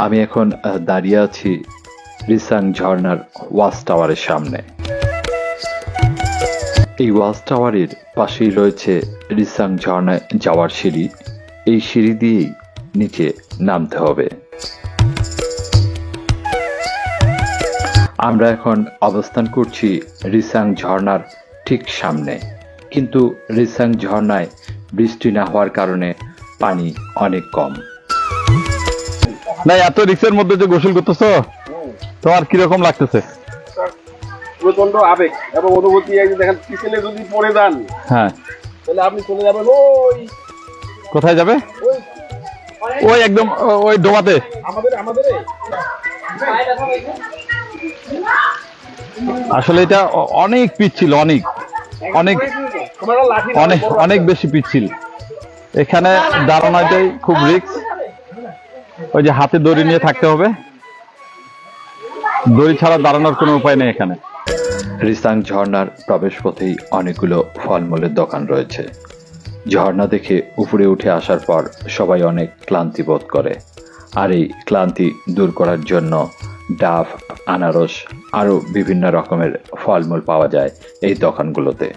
আমি এখন দাঁড়িয়ে আছি রিসাং ঝর্ণার ওয়াচ টাওয়ারের সামনে। এই ওয়াচ টাওয়ারের পাশেই রয়েছে রিসাং ঝর্ণায় যাওয়ার সিঁড়ি। এই সিঁড়ি দিয়েই নিচে নামতে হবে। আমরা এখন অবস্থান করছি রিসাং ঝর্ণার ঠিক সামনে, কিন্তু রিসাং ঝর্ণায় বৃষ্টি না হওয়ার কারণে পানি অনেক কম। না, এত রিক্সের মধ্যে যে গোসল করতেছো, তোমার কিরকম লাগতেছে? প্রচন্ড আবেগ এবং অনুভূতি। দেখেন পিছনে যদি পড়ে যান, হ্যাঁ, তাহলে আপনি চলে যাবেন ওই কোথায় যাবে? ওই একদম ওই ডোবাতে। আমাদের আসলে এটা অনেক পিচ্ছিল, অনেক অনেক অনেক অনেক বেশি পিচ্ছিল। এখানে দাঁড়ানোটাই খুব রিস্ক। ওই যে হাতে দড়ি নিয়ে থাকতে হবে, দড়ি ছাড়া দাঁড়ানোর কোনো উপায় নেই এখানে। রিসাং ঝর্ণার প্রবেশপথেই অনেকগুলো ফলমূলের দোকান রয়েছে। ঝর্ণা দেখে উপরে উঠে আসার পর সবাই অনেক ক্লান্তি বোধ করে, আর এই ক্লান্তি দূর করার জন্য ডাব, আনারস আরও বিভিন্ন রকমের ফলমূল পাওয়া যায় এই দোকানগুলোতে।